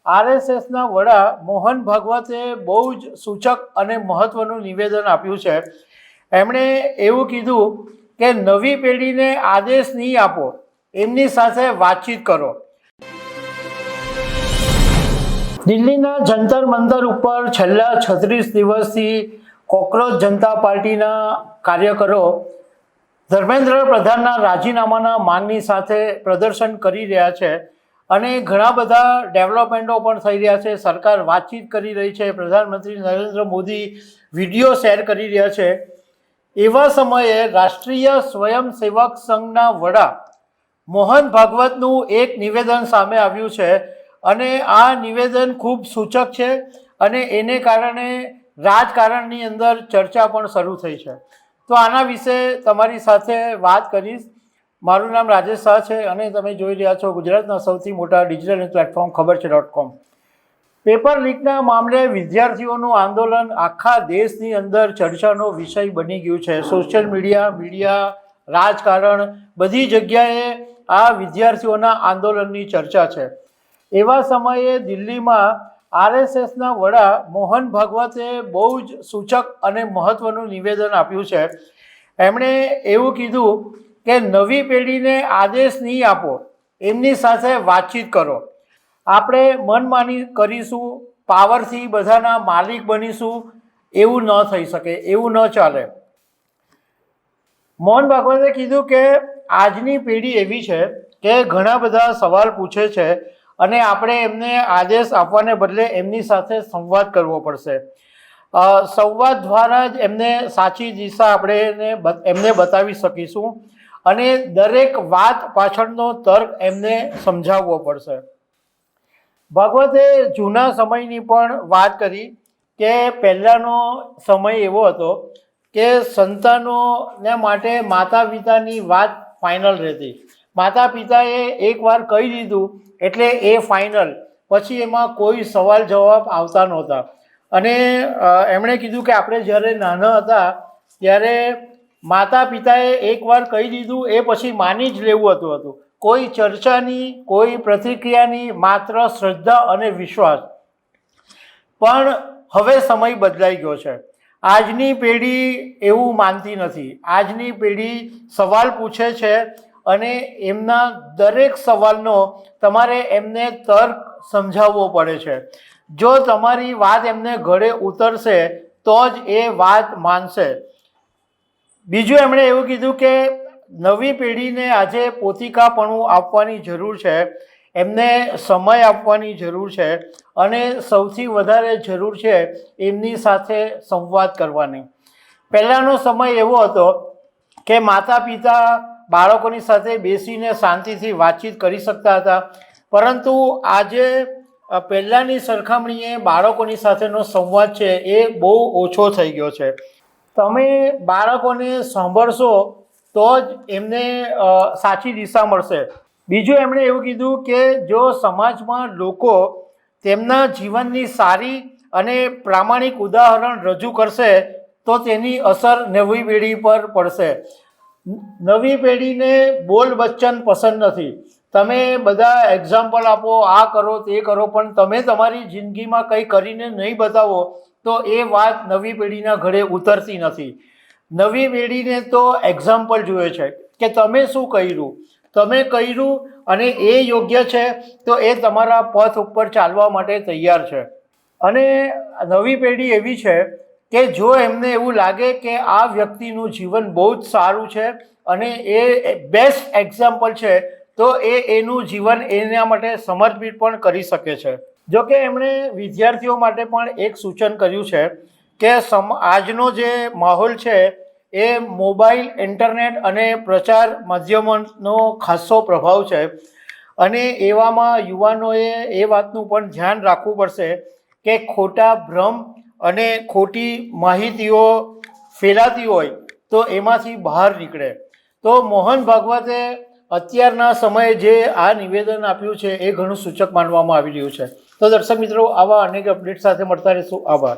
આરએસએસના વડા મોહન ભાગવતે બહુ જ સૂચક અને મહત્વનું નિવેદન આપ્યું છે। એમણે એવું કીધું કે નવી પેઢીને આદેશ નહીં આપો, એમની સાથે વાતચીત કરો। દિલ્હીના જંતર મંતર ઉપર છેલ્લા 36 દિવસથી કોકરોચ જનતા પાર્ટીના કાર્યકરો ધર્મેન્દ્ર પ્રધાનના રાજીનામાના માંગની સાથે પ્રદર્શન કરી રહ્યા છે અને ઘણા બધા ડેવલપમેન્ટો પણ થઈ રહ્યા છે। સરકાર વાતચીત કરી રહી છે, પ્રધાનમંત્રી નરેન્દ્ર મોદી વિડીયો શેર કરી રહ્યા છે। એવા સમયે રાષ્ટ્રીય સ્વયંસેવક સંઘના વડા મોહન ભાગવતનું એક નિવેદન સામે આવ્યું છે અને આ નિવેદન ખૂબ સૂચક છે અને એને કારણે રાજકારણની અંદર ચર્ચા પણ શરૂ થઈ છે। તો આના વિશે તમારી સાથે વાત કરીશ। મારું નામ રાજેશ શાહ છે અને તમે જોઈ રહ્યા છો ગુજરાતના સૌથી મોટા ડિજિટલ પ્લેટફોર્મ ખબર છે.com। પેપર લીકના મામલે વિદ્યાર્થીઓનું આંદોલન આખા દેશની અંદર ચર્ચાનો વિષય બની ગયું છે। સોશિયલ મીડિયા, રાજકારણ, બધી જગ્યાએ આ વિદ્યાર્થીઓના આંદોલનની ચર્ચા છે। એવા સમયે દિલ્હીમાં આરએસએસના વડા મોહન ભાગવતે બહુ જ સૂચક અને મહત્વનું નિવેદન આપ્યું છે। એમણે એવું કીધું કે નવી પેઢીને આદેશ નહીં આપો, એમની સાથે વાતચીત કરો। આપણે મનમાની કરીશું, પાવરથી બધાના માલિક બનીશું, એવું ન થઈ શકે, એવું ન ચાલે। મોહન ભાગવતે કીધું કે આજની પેઢી એવી છે કે ઘણા બધા સવાલ પૂછે છે અને આપણે એમને આદેશ આપવાને બદલે એમની સાથે સંવાદ કરવો પડશે। સંવાદ દ્વારા જ એમને સાચી દિશા આપણે એમને બતાવી શકીશું અને દરેક વાત પાછળનો તર્ક એમને સમજાવવો પડશે। ભાગવતે જૂના સમયની પણ વાત કરી કે પહેલાંનો સમય એવો હતો કે સંતાનોને માટે માતા પિતાની વાત ફાઇનલ રહેતી। માતા પિતાએ એકવાર કહી દીધું એટલે એ ફાઇનલ, પછી એમાં કોઈ સવાલ જવાબ આવતા નહોતા। અને એમણે કીધું કે આપણે જ્યારે નાના હતા ત્યારે માતા પિતાએ એકવાર કહી દીધું એ પછી માની જ લેવું હતું। કોઈ ચર્ચાની, કોઈ પ્રતિક્રિયાની, માત્ર શ્રદ્ધા અને વિશ્વાસ। પણ હવે સમય બદલાઈ ગયો છે। આજની પેઢી એવું માનતી નથી। આજની પેઢી સવાલ પૂછે છે અને એમના દરેક સવાલનો તમારે એમને તર્ક સમજાવવો પડે છે। જો તમારી વાત એમને ગળે ઉતરશે તો જ એ વાત માનશે। બીજું એમણે એવું કીધું કે નવી પેઢીને આજે પોતિકાપણું આપવાની જરૂર છે, એમને સમય આપવાની જરૂર છે અને સૌથી વધારે જરૂર છે એમની સાથે સંવાદ કરવાની। પહેલાંનો સમય એવો હતો કે માતા પિતા બાળકોની સાથે બેસીને શાંતિથી વાતચીત કરી શકતા હતા, પરંતુ આજે પહેલાંની સરખામણીએ બાળકોની સાથેનો સંવાદ છે એ બહુ ઓછો થઈ ગયો છે। તમે બાળકોને સાંભળશો તો જ એમને સાચી દિશા મળશે। બીજું એમણે એવું કીધું કે જો સમાજમાં લોકો તેમના જીવનની સારી અને પ્રામાણિક ઉદાહરણ રજૂ કરશે તો તેની અસર નવી પેઢી પર પડશે। નવી પેઢીને બોલ બચ્ચન પસંદ નથી। તમે બધા એક્ઝામ્પલ આપો, આ કરો તે કરો, પણ તમે તમારી જિંદગીમાં કંઈ કરીને નહીં બતાવો તો એ વાત નવી પેઢીના ઘરે ઉતરતી નથી। નવી પેઢીને તો એક્ઝામ્પલ જોઈએ છે કે તમે શું કર્યું, તમે કર્યું અને એ યોગ્ય છે તો એ તમારા પથ ઉપર ચાલવા માટે તૈયાર છે। અને નવી પેઢી એવી છે કે જો એમને એવું લાગે કે આ વ્યક્તિનું જીવન બહુ જ સારું છે અને એ બેસ્ટ એક્ઝામ્પલ છે તો એનું જીવન એના માટે સમર્પિત પણ કરી શકે છે। જોકે એમણે વિદ્યાર્થીઓ માટે પણ એક સૂચન કર્યું છે કે આજનો જે માહોલ છે એ મોબાઈલ, ઇન્ટરનેટ અને પ્રચાર માધ્યમોનો ખાસો પ્રભાવ છે અને એવામાં યુવાનોએ એ વાતનું પણ ધ્યાન રાખવું પડશે કે ખોટા ભ્રમ અને ખોટી માહિતીઓ ફેલાતી હોય તો એમાંથી બહાર નીકળે। તો મોહન ભાગવતે અત્યારના સમયે જે આ નિવેદન આપ્યું છે એ ઘણું સૂચક માનવામાં આવી રહ્યું છે। તો દર્શક મિત્રો, આવા અનેક અપડેટ સાથે મળતા રહીશું। આભાર।